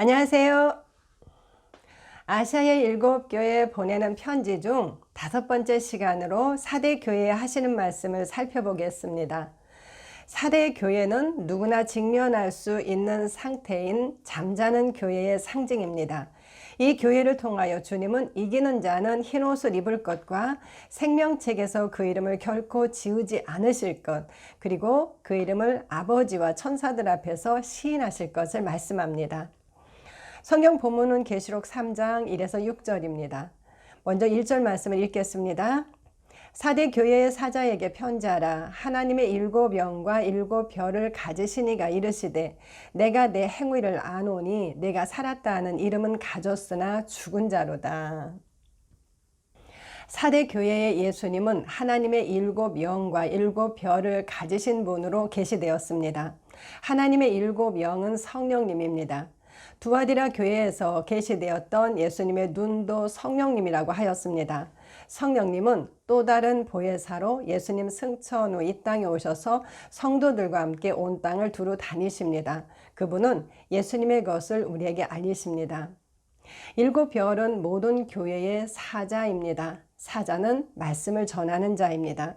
안녕하세요. 아시아의 7교회에 보내는 편지 중 5번째 시간으로 4대 교회에 하시는 말씀을 살펴보겠습니다. 4대 교회는 누구나 직면할 수 있는 상태인 잠자는 교회의 상징입니다. 이 교회를 통하여 주님은 이기는 자는 흰옷을 입을 것과 생명책에서 그 이름을 결코 지우지 않으실 것, 그리고 그 이름을 아버지와 천사들 앞에서 시인하실 것을 말씀합니다. 성경 본문은 계시록 3장 1에서 6절입니다. 먼저 1절 말씀을 읽겠습니다. 4대 교회의 사자에게 편지하라. 하나님의 7영과 7별을 가지신 이가 이르시되 내가 내 행위를 아노니 내가 살았다 하는 이름은 가졌으나 죽은 자로다. 4대 교회의 예수님은 하나님의 7영과 7별을 가지신 분으로 계시되었습니다. 하나님의 7영은 성령님입니다. 두아디라 교회에서 계시되었던 예수님의 눈도 성령님이라고 하였습니다. 성령님은 또 다른 보혜사로 예수님 승천 후 이 땅에 오셔서 성도들과 함께 온 땅을 두루 다니십니다. 그분은 예수님의 것을 우리에게 알리십니다. 7별은 모든 교회의 사자입니다. 사자는 말씀을 전하는 자입니다.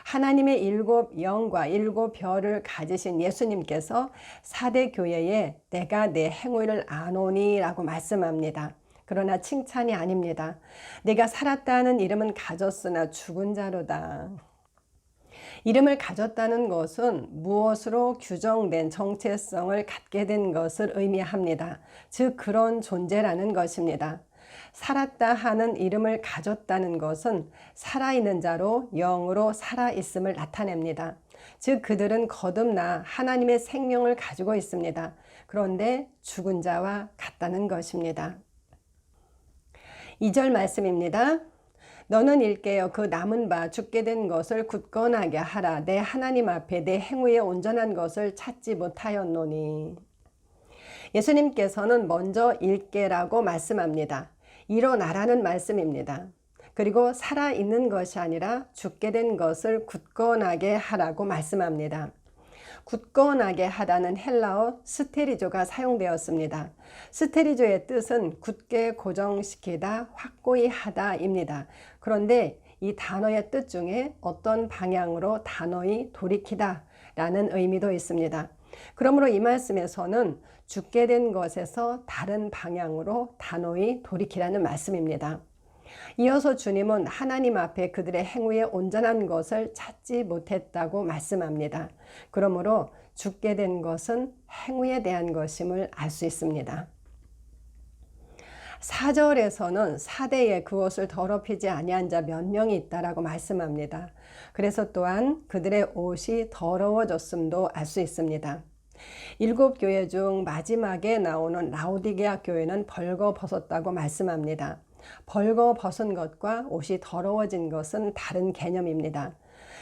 하나님의 7영과 7별을 가지신 예수님께서 4대 교회에 내가 내 행위를 아노니 라고 말씀합니다. 그러나 칭찬이 아닙니다. 내가 살았다는 이름은 가졌으나 죽은 자로다. 이름을 가졌다는 것은 무엇으로 규정된 정체성을 갖게 된 것을 의미합니다. 즉 그런 존재라는 것입니다. 살았다 하는 이름을 가졌다는 것은 살아있는 자로 영으로 살아있음을 나타냅니다. 즉 그들은 거듭나 하나님의 생명을 가지고 있습니다. 그런데 죽은 자와 같다는 것입니다. 2절 말씀입니다. 너는 일깨어 그 남은 바 죽게 된 것을 굳건하게 하라. 내 하나님 앞에 내 행위에 온전한 것을 찾지 못하였노니. 예수님께서는 먼저 일깨라고 말씀합니다. 일어나라는 말씀입니다. 그리고 살아있는 것이 아니라 죽게 된 것을 굳건하게 하라고 말씀합니다. 굳건하게 하다는 헬라어 스테리조가 사용되었습니다. 스테리조의 뜻은 굳게 고정시키다, 확고히 하다입니다. 그런데 이 단어의 뜻 중에 어떤 방향으로 단호히 돌이키다 라는 의미도 있습니다. 그러므로 이 말씀에서는 죽게 된 것에서 다른 방향으로 단호히 돌이키라는 말씀입니다. 이어서 주님은 하나님 앞에 그들의 행위에 온전한 것을 찾지 못했다고 말씀합니다. 그러므로 죽게 된 것은 행위에 대한 것임을 알 수 있습니다. 4절에서는 4대에 그 옷을 더럽히지 아니한 자 몇 명이 있다라고 말씀합니다. 그래서 또한 그들의 옷이 더러워졌음도 알 수 있습니다. 7교회 중 마지막에 나오는 라오디게아 교회는 벌거벗었다고 말씀합니다. 벌거벗은 것과 옷이 더러워진 것은 다른 개념입니다.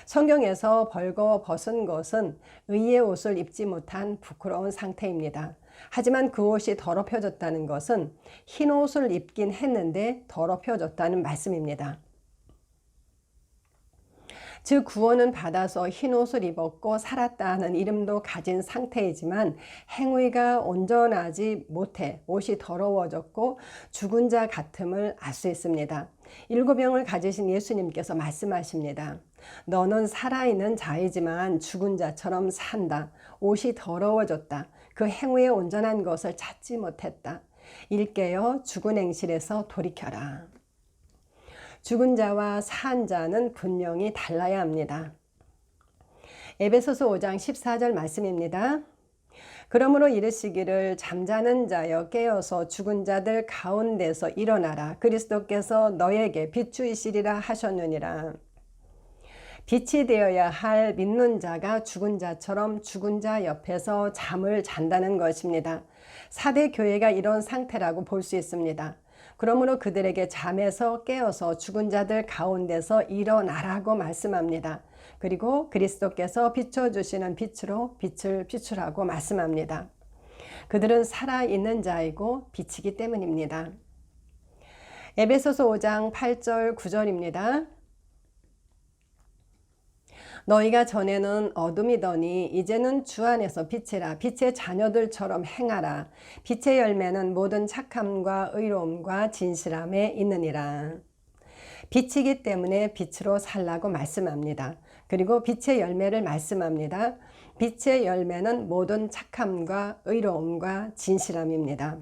성경에서 벌거벗은 것은 의의 옷을 입지 못한 부끄러운 상태입니다. 하지만 그 옷이 더럽혀졌다는 것은 흰 옷을 입긴 했는데 더럽혀졌다는 말씀입니다. 즉 구원은 받아서 흰 옷을 입었고 살았다 하는 이름도 가진 상태이지만 행위가 온전하지 못해 옷이 더러워졌고 죽은 자 같음을 알 수 있습니다. 7영을 가지신 예수님께서 말씀하십니다. 너는 살아있는 자이지만 죽은 자처럼 산다. 옷이 더러워졌다. 그 행위에 온전한 것을 찾지 못했다. 일깨어 죽은 행실에서 돌이켜라. 죽은 자와 산 자는 분명히 달라야 합니다. 에베소서 5장 14절 말씀입니다. 그러므로 이르시기를 잠자는 자여 깨어서 죽은 자들 가운데서 일어나라. 그리스도께서 너에게 비추이시리라 하셨느니라. 빛이 되어야 할 믿는 자가 죽은 자처럼 죽은 자 옆에서 잠을 잔다는 것입니다. 4대 교회가 이런 상태라고 볼 수 있습니다. 그러므로 그들에게 잠에서 깨어서 죽은 자들 가운데서 일어나라고 말씀합니다. 그리고 그리스도께서 비춰주시는 빛으로 빛을 비추라고 말씀합니다. 그들은 살아있는 자이고 빛이기 때문입니다. 에베소서 5장 8절 9절입니다. 너희가 전에는 어둠이더니 이제는 주 안에서 빛이라. 빛의 자녀들처럼 행하라. 빛의 열매는 모든 착함과 의로움과 진실함에 있느니라. 빛이기 때문에 빛으로 살라고 말씀합니다. 그리고 빛의 열매를 말씀합니다. 빛의 열매는 모든 착함과 의로움과 진실함입니다.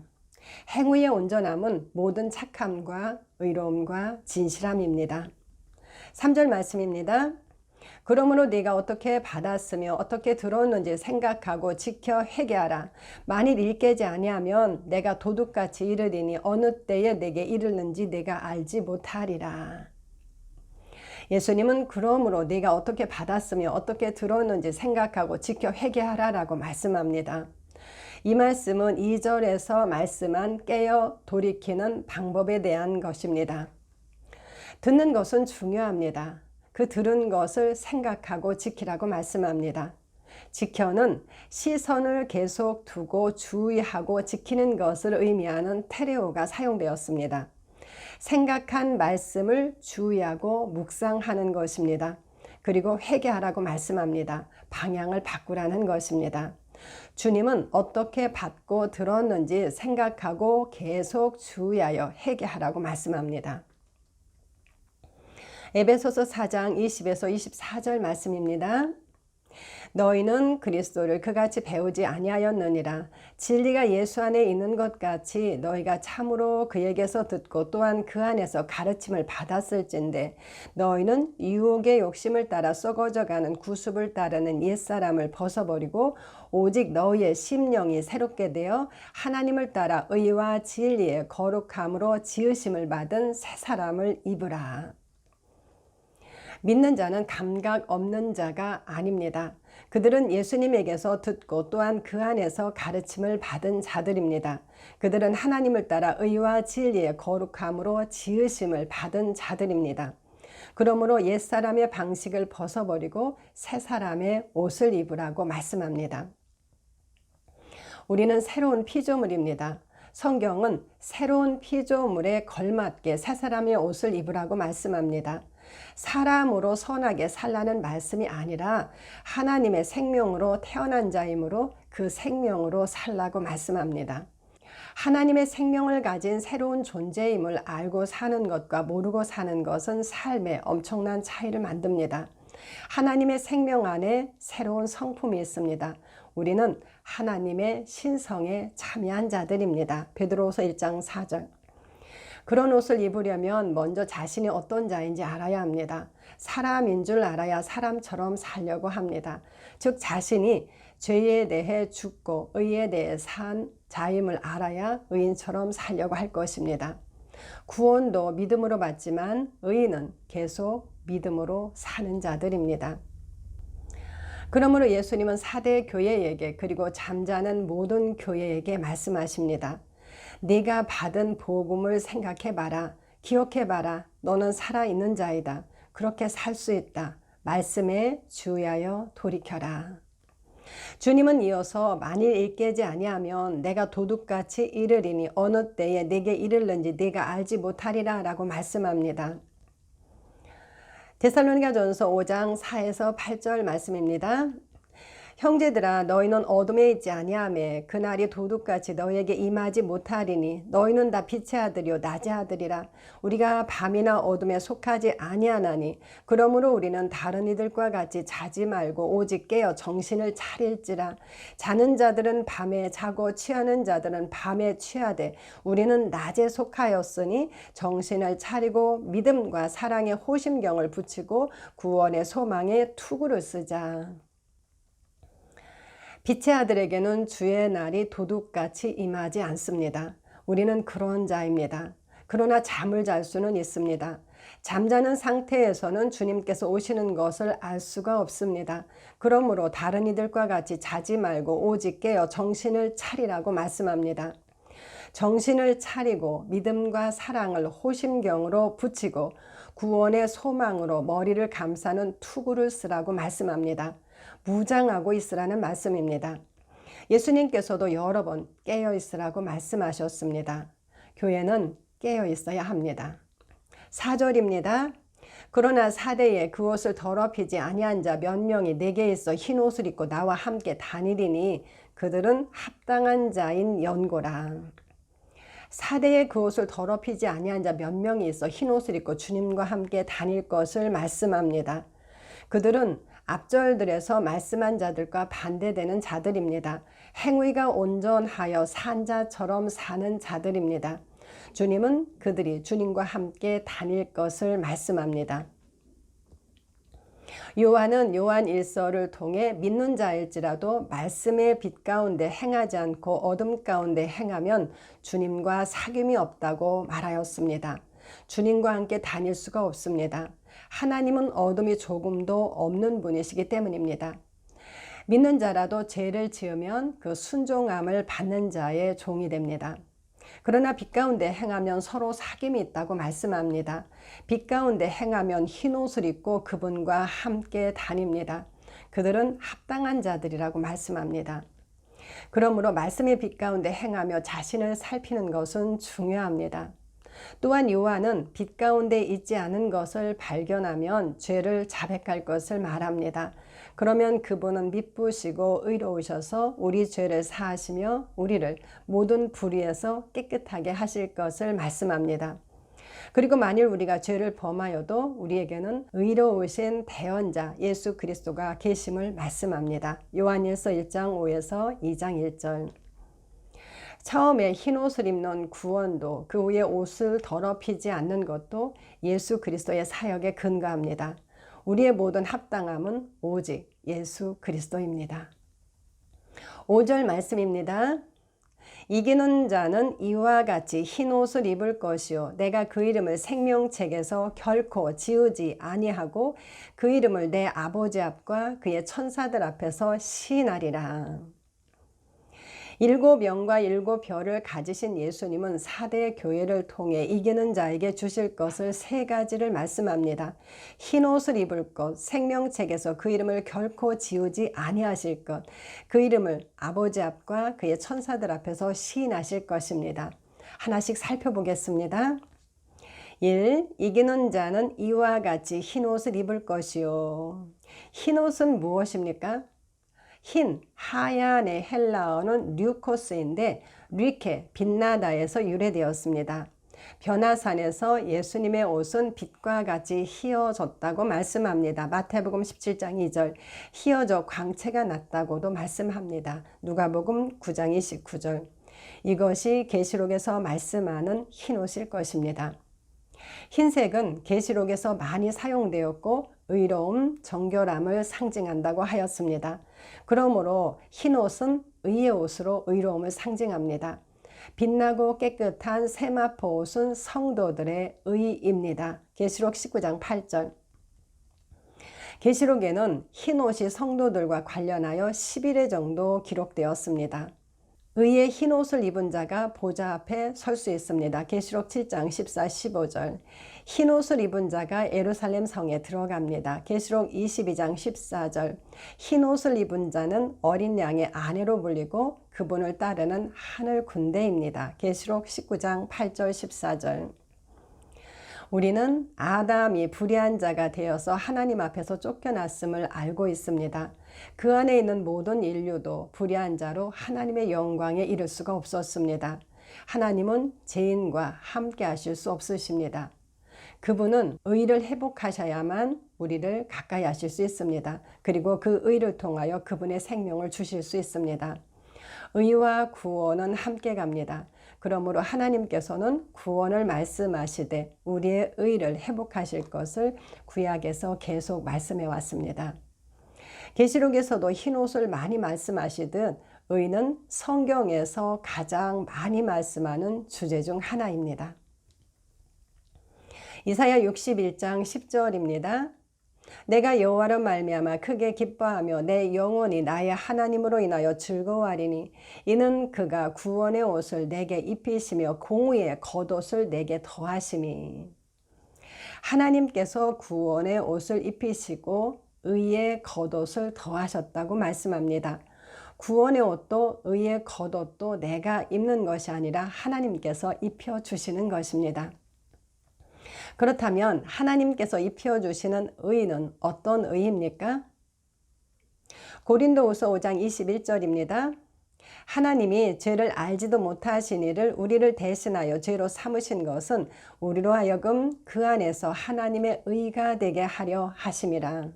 행위의 온전함은 모든 착함과 의로움과 진실함입니다. 3절 말씀입니다. 그러므로 네가 어떻게 받았으며 어떻게 들었는지 생각하고 지켜 회개하라. 만일 일깨지 아니하면 내가 도둑같이 이르리니 어느 때에 내게 이르는지 내가 알지 못하리라. 예수님은 그러므로 네가 어떻게 받았으며 어떻게 들었는지 생각하고 지켜 회개하라라고 말씀합니다. 이 말씀은 2절에서 말씀한 깨어 돌이키는 방법에 대한 것입니다. 듣는 것은 중요합니다. 그 들은 것을 생각하고 지키라고 말씀합니다. 지켜는 시선을 계속 두고 주의하고 지키는 것을 의미하는 테레오가 사용되었습니다. 생각한 말씀을 주의하고 묵상하는 것입니다. 그리고 회개하라고 말씀합니다. 방향을 바꾸라는 것입니다. 주님은 어떻게 받고 들었는지 생각하고 계속 주의하여 회개하라고 말씀합니다. 에베소서 4장 20에서 24절 말씀입니다. 너희는 그리스도를 그같이 배우지 아니하였느니라. 진리가 예수 안에 있는 것 같이 너희가 참으로 그에게서 듣고 또한 그 안에서 가르침을 받았을진데 너희는 유혹의 욕심을 따라 썩어져가는 구습을 따르는 옛사람을 벗어버리고 오직 너희의 심령이 새롭게 되어 하나님을 따라 의와 진리의 거룩함으로 지으심을 받은 새 사람을 입으라. 믿는 자는 감각 없는 자가 아닙니다. 그들은 예수님에게서 듣고 또한 그 안에서 가르침을 받은 자들입니다. 그들은 하나님을 따라 의와 진리의 거룩함으로 지으심을 받은 자들입니다. 그러므로 옛사람의 방식을 벗어버리고 새 사람의 옷을 입으라고 말씀합니다. 우리는 새로운 피조물입니다. 성경은 새로운 피조물에 걸맞게 새 사람의 옷을 입으라고 말씀합니다. 사람으로 선하게 살라는 말씀이 아니라 하나님의 생명으로 태어난 자이므로 그 생명으로 살라고 말씀합니다. 하나님의 생명을 가진 새로운 존재임을 알고 사는 것과 모르고 사는 것은 삶에 엄청난 차이를 만듭니다. 하나님의 생명 안에 새로운 성품이 있습니다. 우리는 하나님의 신성에 참여한 자들입니다. 베드로후서 1장 4절. 그런 옷을 입으려면 먼저 자신이 어떤 자인지 알아야 합니다. 사람인 줄 알아야 사람처럼 살려고 합니다. 즉 자신이 죄에 대해 죽고 의에 대해 산 자임을 알아야 의인처럼 살려고 할 것입니다. 구원도 믿음으로 받지만 의인은 계속 믿음으로 사는 자들입니다. 그러므로 예수님은 사대 교회에게 그리고 잠자는 모든 교회에게 말씀하십니다. 네가 받은 복음을 생각해봐라. 기억해봐라. 너는 살아있는 자이다. 그렇게 살 수 있다. 말씀에 주의하여 돌이켜라. 주님은 이어서 만일 일깨지 아니하면 내가 도둑같이 이르리니 어느 때에 내게 이르는지 네가 알지 못하리라 라고 말씀합니다. 데살로니가전서 5장 4에서 8절 말씀입니다. 형제들아 너희는 어둠에 있지 아니하매 그날이 도둑같이 너희에게 임하지 못하리니 너희는 다 빛의 아들이요 낮의 아들이라. 우리가 밤이나 어둠에 속하지 아니하나니 그러므로 우리는 다른 이들과 같이 자지 말고 오직 깨어 정신을 차릴지라. 자는 자들은 밤에 자고 취하는 자들은 밤에 취하되 우리는 낮에 속하였으니 정신을 차리고 믿음과 사랑의 호심경을 붙이고 구원의 소망에 투구를 쓰자. 빛의 아들에게는 주의 날이 도둑같이 임하지 않습니다. 우리는 그런 자입니다. 그러나 잠을 잘 수는 있습니다. 잠자는 상태에서는 주님께서 오시는 것을 알 수가 없습니다. 그러므로 다른 이들과 같이 자지 말고 오직 깨어 정신을 차리라고 말씀합니다. 정신을 차리고 믿음과 사랑을 호심경으로 붙이고 구원의 소망으로 머리를 감싸는 투구를 쓰라고 말씀합니다. 무장하고 있으라는 말씀입니다. 예수님께서도 여러 번 깨어 있으라고 말씀하셨습니다. 교회는 깨어 있어야 합니다. 4절입니다. 그러나 사대에 그 옷을 더럽히지 아니한 자 몇 명이 내게 있어 흰 옷을 입고 나와 함께 다니리니 그들은 합당한 자인 연고라. 사대에 그 옷을 더럽히지 아니한 자 몇 명이 있어 흰 옷을 입고 주님과 함께 다닐 것을 말씀합니다. 그들은 앞절들에서 말씀한 자들과 반대되는 자들입니다. 행위가 온전하여 산 자처럼 사는 자들입니다. 주님은 그들이 주님과 함께 다닐 것을 말씀합니다. 요한은 요한 1서를 통해 믿는 자일지라도 말씀의 빛 가운데 행하지 않고 어둠 가운데 행하면 주님과 사귐이 없다고 말하였습니다. 주님과 함께 다닐 수가 없습니다. 하나님은 어둠이 조금도 없는 분이시기 때문입니다. 믿는 자라도 죄를 지으면 그 순종함을 받는 자의 종이 됩니다. 그러나 빛 가운데 행하면 서로 사귐이 있다고 말씀합니다. 빛 가운데 행하면 흰 옷을 입고 그분과 함께 다닙니다. 그들은 합당한 자들이라고 말씀합니다. 그러므로 말씀의 빛 가운데 행하며 자신을 살피는 것은 중요합니다. 또한 요한은 빛 가운데 있지 않은 것을 발견하면 죄를 자백할 것을 말합니다. 그러면 그분은 미쁘시고 의로우셔서 우리 죄를 사하시며 우리를 모든 불의에서 깨끗하게 하실 것을 말씀합니다. 그리고 만일 우리가 죄를 범하여도 우리에게는 의로우신 대언자 예수 그리스도가 계심을 말씀합니다. 요한일서 1장 5에서 2장 1절. 처음에 흰 옷을 입는 구원도 그 후에 옷을 더럽히지 않는 것도 예수 그리스도의 사역에 근거합니다. 우리의 모든 합당함은 오직 예수 그리스도입니다. 5절 말씀입니다. 이기는 자는 이와 같이 흰 옷을 입을 것이요 내가 그 이름을 생명책에서 결코 지우지 아니하고 그 이름을 내 아버지 앞과 그의 천사들 앞에서 시인하리라. 7영과 7별을 가지신 예수님은 4대 교회를 통해 이기는 자에게 주실 것을 3가지를 말씀합니다. 흰 옷을 입을 것, 생명책에서 그 이름을 결코 지우지 아니하실 것, 그 이름을 아버지 앞과 그의 천사들 앞에서 시인하실 것입니다. 하나씩 살펴보겠습니다. 1. 이기는 자는 이와 같이 흰 옷을 입을 것이요. 흰 옷은 무엇입니까? 흰, 하얀의 헬라어는 류코스인데 류케, 빛나다에서 유래되었습니다. 변화산에서 예수님의 옷은 빛과 같이 휘어졌다고 말씀합니다. 마태복음 17장 2절, 휘어져 광채가 났다고도 말씀합니다. 누가복음 9장 29절. 이것이 계시록에서 말씀하는 흰옷일 것입니다. 흰색은 계시록에서 많이 사용되었고 의로움, 정결함을 상징한다고 하였습니다. 그러므로 흰옷은 의의 옷으로 의로움을 상징합니다. 빛나고 깨끗한 세마포 옷은 성도들의 의입니다. 계시록 19장 8절. 계시록에는 흰옷이 성도들과 관련하여 11회 정도 기록되었습니다. 의의 흰옷을 입은 자가 보좌 앞에 설 수 있습니다. 계시록 7장 14, 15절. 흰옷을 입은 자가 예루살렘 성에 들어갑니다. 계시록 22장 14절. 흰옷을 입은 자는 어린 양의 아내로 불리고 그분을 따르는 하늘 군대입니다. 계시록 19장 8절 14절. 우리는 아담이 불의한 자가 되어서 하나님 앞에서 쫓겨났음을 알고 있습니다. 그 안에 있는 모든 인류도 불의한 자로 하나님의 영광에 이를 수가 없었습니다. 하나님은 죄인과 함께 하실 수 없으십니다. 그분은 의를 회복하셔야만 우리를 가까이 하실 수 있습니다. 그리고 그 의를 통하여 그분의 생명을 주실 수 있습니다. 의와 구원은 함께 갑니다. 그러므로 하나님께서는 구원을 말씀하시되 우리의 의를 회복하실 것을 구약에서 계속 말씀해 왔습니다. 계시록에서도 흰옷을 많이 말씀하시듯 의는 성경에서 가장 많이 말씀하는 주제 중 하나입니다. 이사야 61장 10절입니다. 내가 여호와로 말미암아 크게 기뻐하며 내 영혼이 나의 하나님으로 인하여 즐거워하리니 이는 그가 구원의 옷을 내게 입히시며 공의의 겉옷을 내게 더하심이. 하나님께서 구원의 옷을 입히시고 의의 겉옷을 더하셨다고 말씀합니다. 구원의 옷도 의의 겉옷도 내가 입는 것이 아니라 하나님께서 입혀주시는 것입니다. 그렇다면 하나님께서 입혀주시는 의는 어떤 의입니까? 고린도후서 5장 21절입니다. 하나님이 죄를 알지도 못하신 이를 우리를 대신하여 죄로 삼으신 것은 우리로 하여금 그 안에서 하나님의 의가 되게 하려 하심이라.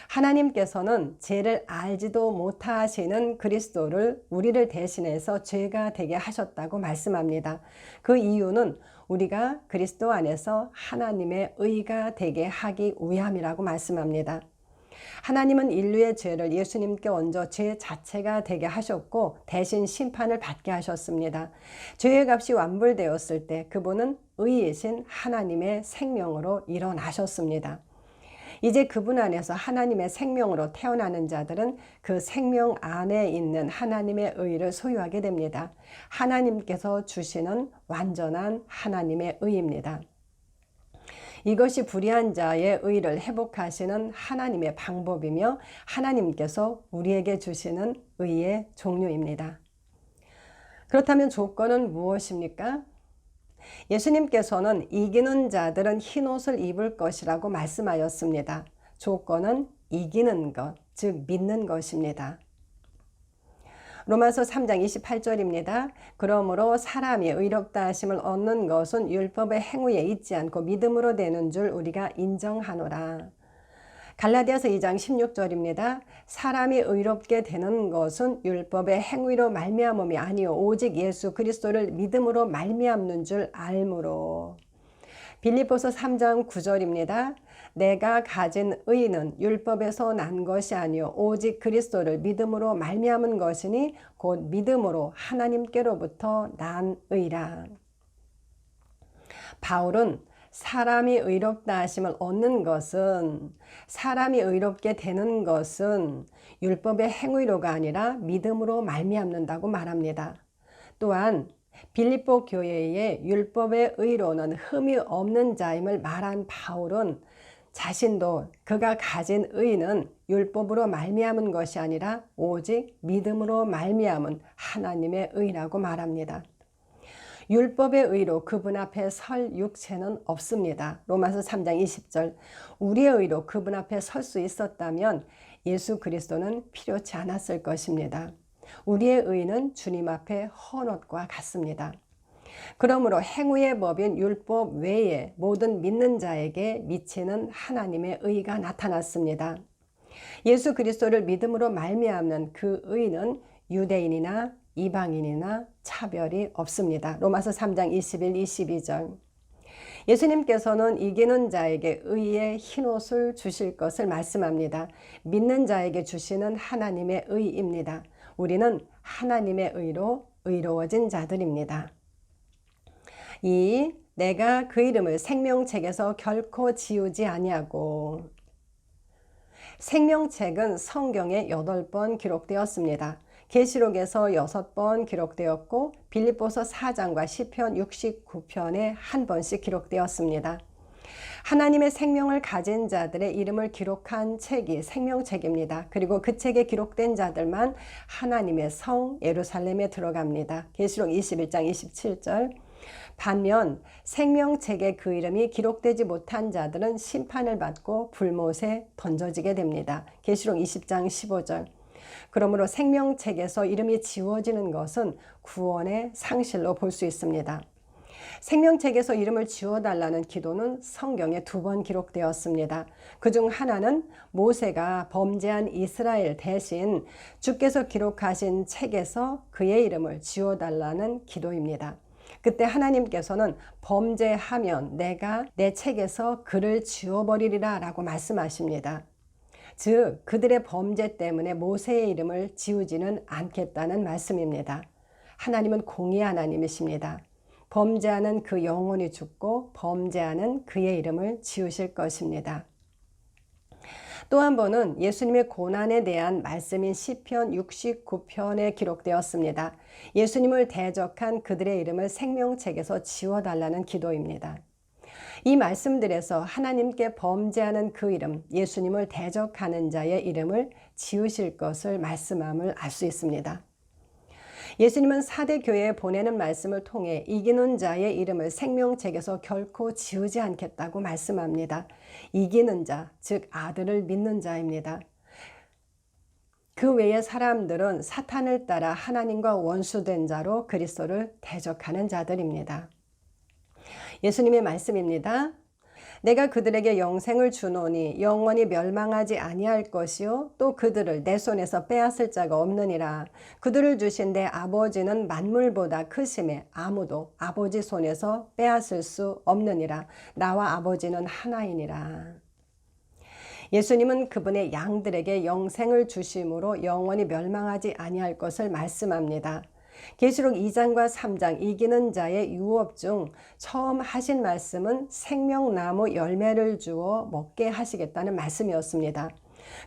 하나님께서는 죄를 알지도 못하시는 그리스도를 우리를 대신해서 죄가 되게 하셨다고 말씀합니다. 그 이유는 우리가 그리스도 안에서 하나님의 의가 되게 하기 위함이라고 말씀합니다. 하나님은 인류의 죄를 예수님께 얹어 죄 자체가 되게 하셨고 대신 심판을 받게 하셨습니다. 죄의 값이 완불되었을 때 그분은 의이신 하나님의 생명으로 일어나셨습니다. 이제 그분 안에서 하나님의 생명으로 태어나는 자들은 그 생명 안에 있는 하나님의 의를 소유하게 됩니다. 하나님께서 주시는 완전한 하나님의 의입니다. 이것이 불의한 자의 의를 회복하시는 하나님의 방법이며 하나님께서 우리에게 주시는 의의 종류입니다. 그렇다면 조건은 무엇입니까? 예수님께서는 이기는 자들은 흰옷을 입을 것이라고 말씀하였습니다. 조건은 이기는 것, 즉 믿는 것입니다. 로마서 3장 28절입니다. 그러므로 사람이 의롭다 하심을 얻는 것은 율법의 행위에 있지 않고 믿음으로 되는 줄 우리가 인정하노라. 갈라디아서 2장 16절입니다. 사람이 의롭게 되는 것은 율법의 행위로 말미암음이 아니요 오직 예수 그리스도를 믿음으로 말미암는 줄 알므로. 빌립보서 3장 9절입니다. 내가 가진 의는 율법에서 난 것이 아니요 오직 그리스도를 믿음으로 말미암은 것이니 곧 믿음으로 하나님께로부터 난 의라. 바울은 사람이 의롭다 하심을 얻는 것은, 사람이 의롭게 되는 것은 율법의 행위로가 아니라 믿음으로 말미암는다고 말합니다. 또한 빌립보 교회의 율법의 의로는 흠이 없는 자임을 말한 바울은 자신도 그가 가진 의는 율법으로 말미암은 것이 아니라 오직 믿음으로 말미암은 하나님의 의라고 말합니다. 율법의 의로 그분 앞에 설 육체는 없습니다. 로마서 3장 20절. 우리의 의로 그분 앞에 설 수 있었다면 예수 그리스도는 필요치 않았을 것입니다. 우리의 의는 주님 앞에 헌옷과 같습니다. 그러므로 행위의 법인 율법 외에 모든 믿는 자에게 미치는 하나님의 의가 나타났습니다. 예수 그리스도를 믿음으로 말미암는 그 의는 유대인이나 이방인이나 차별이 없습니다. 로마서 3장 21, 22절. 예수님께서는 이기는 자에게 의의 흰옷을 주실 것을 말씀합니다. 믿는 자에게 주시는 하나님의 의입니다. 우리는 하나님의 의로 의로워진 자들입니다. 2. 내가 그 이름을 생명책에서 결코 지우지 아니하고. 생명책은 성경에 8번 기록되었습니다. 계시록에서 6번 기록되었고 빌립보서 4장과 시편 69편에 한 번씩 기록되었습니다. 하나님의 생명을 가진 자들의 이름을 기록한 책이 생명책입니다. 그리고 그 책에 기록된 자들만 하나님의 성 예루살렘에 들어갑니다. 계시록 21장 27절. 반면 생명책에 그 이름이 기록되지 못한 자들은 심판을 받고 불못에 던져지게 됩니다. 계시록 20장 15절. 그러므로 생명책에서 이름이 지워지는 것은 구원의 상실로 볼 수 있습니다. 생명책에서 이름을 지워달라는 기도는 성경에 2번 기록되었습니다. 그중 하나는 모세가 범죄한 이스라엘 대신 주께서 기록하신 책에서 그의 이름을 지워달라는 기도입니다. 그때 하나님께서는 범죄하면 내가 내 책에서 그를 지워버리리라 라고 말씀하십니다. 즉 그들의 범죄 때문에 모세의 이름을 지우지는 않겠다는 말씀입니다. 하나님은 공의 하나님이십니다. 범죄하는 그 영혼이 죽고 범죄하는 그의 이름을 지우실 것입니다. 또 한 번은 예수님의 고난에 대한 말씀인 시편 69편에 기록되었습니다. 예수님을 대적한 그들의 이름을 생명책에서 지워달라는 기도입니다. 이 말씀들에서 하나님께 범죄하는 그 이름, 예수님을 대적하는 자의 이름을 지우실 것을 말씀함을 알 수 있습니다. 예수님은 사대 교회에 보내는 말씀을 통해 이기는 자의 이름을 생명책에서 결코 지우지 않겠다고 말씀합니다. 이기는 자, 즉 아들을 믿는 자입니다. 그 외의 사람들은 사탄을 따라 하나님과 원수된 자로 그리스도를 대적하는 자들입니다. 예수님의 말씀입니다. 내가 그들에게 영생을 주노니 영원히 멸망하지 아니할 것이요 또 그들을 내 손에서 빼앗을 자가 없느니라. 그들을 주신 내 아버지는 만물보다 크심에 아무도 아버지 손에서 빼앗을 수 없느니라. 나와 아버지는 하나이니라. 예수님은 그분의 양들에게 영생을 주심으로 영원히 멸망하지 아니할 것을 말씀합니다. 계시록 2장과 3장 이기는 자의 유업 중 처음 하신 말씀은 생명나무 열매를 주어 먹게 하시겠다는 말씀이었습니다.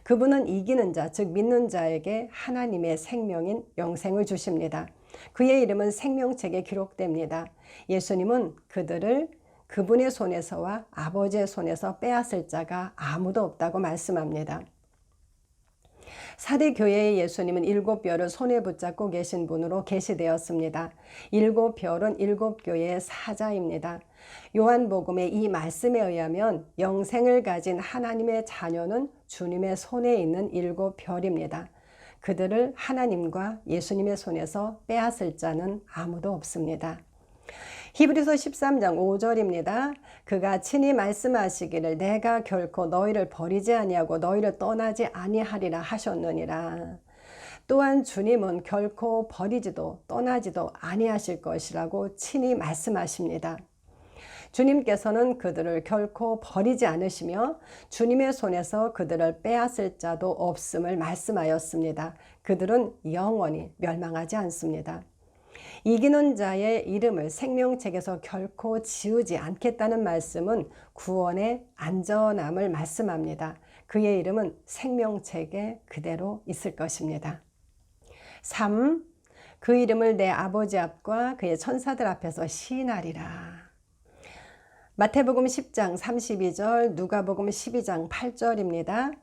그분은 이기는 자, 즉 믿는 자에게 하나님의 생명인 영생을 주십니다. 그의 이름은 생명책에 기록됩니다. 예수님은 그들을 그분의 손에서와 아버지의 손에서 빼앗을 자가 아무도 없다고 말씀합니다. 사대 교회의 예수님은 7별을 손에 붙잡고 계신 분으로 계시되었습니다. 7별은 7교회의 사자입니다. 요한복음의 이 말씀에 의하면 영생을 가진 하나님의 자녀는 주님의 손에 있는 7별입니다. 그들을 하나님과 예수님의 손에서 빼앗을 자는 아무도 없습니다. 히브리서 13장 5절입니다. 그가 친히 말씀하시기를 내가 결코 너희를 버리지 아니하고 너희를 떠나지 아니하리라 하셨느니라. 또한 주님은 결코 버리지도 떠나지도 아니하실 것이라고 친히 말씀하십니다. 주님께서는 그들을 결코 버리지 않으시며 주님의 손에서 그들을 빼앗을 자도 없음을 말씀하였습니다. 그들은 영원히 멸망하지 않습니다. 이기는 자의 이름을 생명책에서 결코 지우지 않겠다는 말씀은 구원의 안전함을 말씀합니다. 그의 이름은 생명책에 그대로 있을 것입니다. 3. 그 이름을 내 아버지 앞과 그의 천사들 앞에서 시인하리라. 마태복음 10장 32절, 누가복음 12장 8절입니다.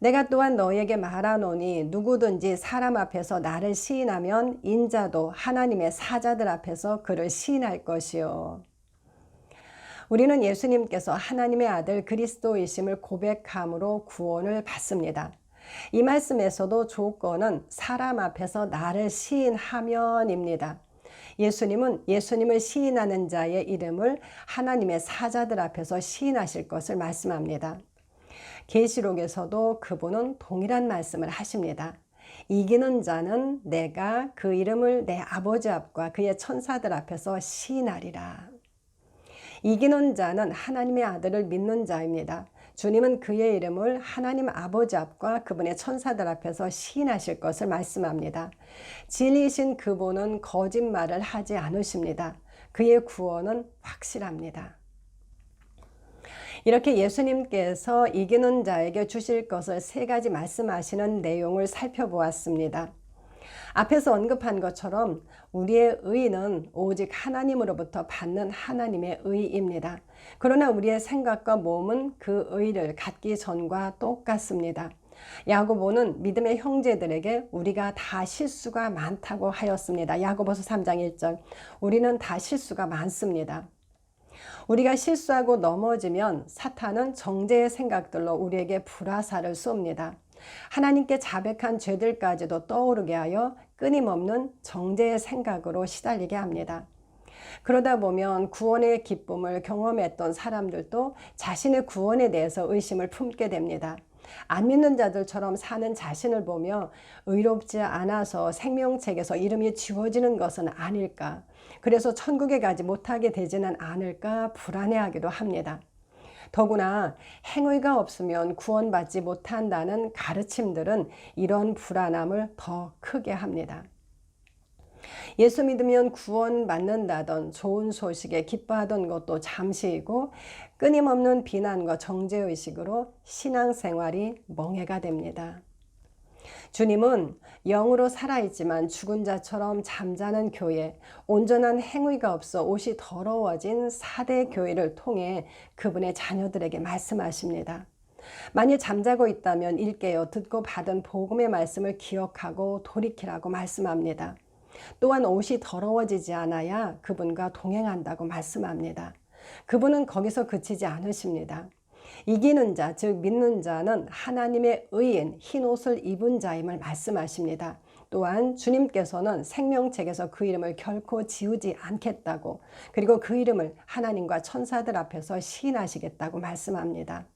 내가 또한 너희에게 말하노니 누구든지 사람 앞에서 나를 시인하면 인자도 하나님의 사자들 앞에서 그를 시인할 것이요. 우리는 예수님께서 하나님의 아들 그리스도이심을 고백함으로 구원을 받습니다. 이 말씀에서도 조건은 사람 앞에서 나를 시인하면입니다. 예수님은 예수님을 시인하는 자의 이름을 하나님의 사자들 앞에서 시인하실 것을 말씀합니다. 계시록에서도 그분은 동일한 말씀을 하십니다. 이기는 자는 내가 그 이름을 내 아버지 앞과 그의 천사들 앞에서 시인하리라. 이기는 자는 하나님의 아들을 믿는 자입니다. 주님은 그의 이름을 하나님 아버지 앞과 그분의 천사들 앞에서 시인하실 것을 말씀합니다. 진리이신 그분은 거짓말을 하지 않으십니다. 그의 구원은 확실합니다. 이렇게 예수님께서 이기는 자에게 주실 것을 3가지 말씀하시는 내용을 살펴보았습니다. 앞에서 언급한 것처럼 우리의 의는 오직 하나님으로부터 받는 하나님의 의입니다. 그러나 우리의 생각과 몸은 그 의를 갖기 전과 똑같습니다. 야고보는 믿음의 형제들에게 우리가 다 실수가 많다고 하였습니다. 야고보서 3장 1절. 우리는 다 실수가 많습니다. 우리가 실수하고 넘어지면 사탄은 정죄의 생각들로 우리에게 불화살을 쏩니다. 하나님께 자백한 죄들까지도 떠오르게 하여 끊임없는 정죄의 생각으로 시달리게 합니다. 그러다 보면 구원의 기쁨을 경험했던 사람들도 자신의 구원에 대해서 의심을 품게 됩니다. 안 믿는 자들처럼 사는 자신을 보며 의롭지 않아서 생명책에서 이름이 지워지는 것은 아닐까, 그래서 천국에 가지 못하게 되지는 않을까 불안해하기도 합니다. 더구나 행위가 없으면 구원받지 못한다는 가르침들은 이런 불안함을 더 크게 합니다. 예수 믿으면 구원받는다던 좋은 소식에 기뻐하던 것도 잠시이고 끊임없는 비난과 정죄의식으로 신앙생활이 멍해가 됩니다. 주님은 영으로 살아있지만 죽은 자처럼 잠자는 교회, 온전한 행위가 없어 옷이 더러워진 사대 교회를 통해 그분의 자녀들에게 말씀하십니다. 만일 잠자고 있다면 일깨어 듣고 받은 복음의 말씀을 기억하고 돌이키라고 말씀합니다. 또한 옷이 더러워지지 않아야 그분과 동행한다고 말씀합니다. 그분은 거기서 그치지 않으십니다. 이기는 자, 즉 믿는 자는 하나님의 의인, 흰 옷을 입은 자임을 말씀하십니다. 또한 주님께서는 생명책에서 그 이름을 결코 지우지 않겠다고, 그리고 그 이름을 하나님과 천사들 앞에서 시인하시겠다고 말씀합니다.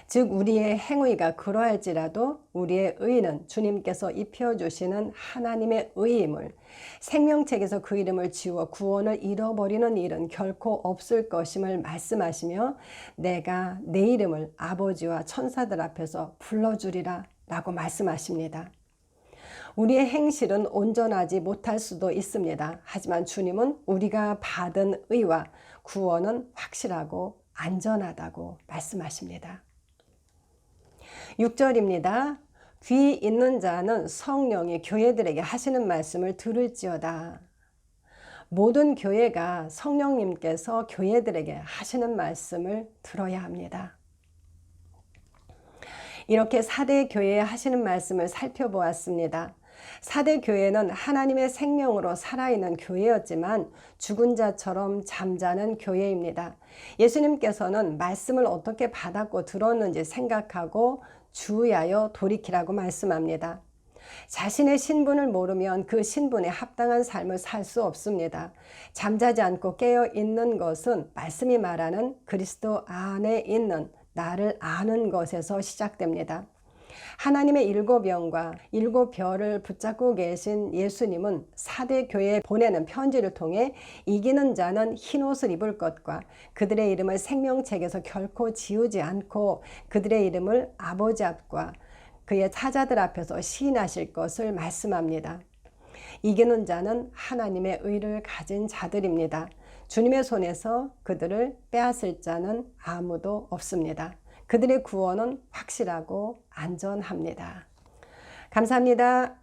즉 우리의 행위가 그러할지라도 우리의 의는 주님께서 입혀주시는 하나님의 의임을, 생명책에서 그 이름을 지워 구원을 잃어버리는 일은 결코 없을 것임을 말씀하시며, 내가 내 이름을 아버지와 천사들 앞에서 불러주리라 라고 말씀하십니다. 우리의 행실은 온전하지 못할 수도 있습니다. 하지만 주님은 우리가 받은 의와 구원은 확실하고 안전하다고 말씀하십니다. 6절입니다. 귀 있는 자는 성령이 교회들에게 하시는 말씀을 들을지어다. 모든 교회가 성령님께서 교회들에게 하시는 말씀을 들어야 합니다. 이렇게 4대 교회에 하시는 말씀을 살펴보았습니다. 4대 교회는 하나님의 생명으로 살아있는 교회였지만 죽은 자처럼 잠자는 교회입니다. 예수님께서는 말씀을 어떻게 받았고 들었는지 생각하고 주의하여 돌이키라고 말씀합니다. 자신의 신분을 모르면 그 신분에 합당한 삶을 살 수 없습니다. 잠자지 않고 깨어 있는 것은 말씀이 말하는 그리스도 안에 있는 나를 아는 것에서 시작됩니다. 하나님의 7영과 7별을 붙잡고 계신 예수님은 4대 교회에 보내는 편지를 통해 이기는 자는 흰옷을 입을 것과 그들의 이름을 생명책에서 결코 지우지 않고 그들의 이름을 아버지 앞과 그의 사자들 앞에서 시인하실 것을 말씀합니다. 이기는 자는 하나님의 의를 가진 자들입니다. 주님의 손에서 그들을 빼앗을 자는 아무도 없습니다. 그들의 구원은 확실하고 안전합니다. 감사합니다.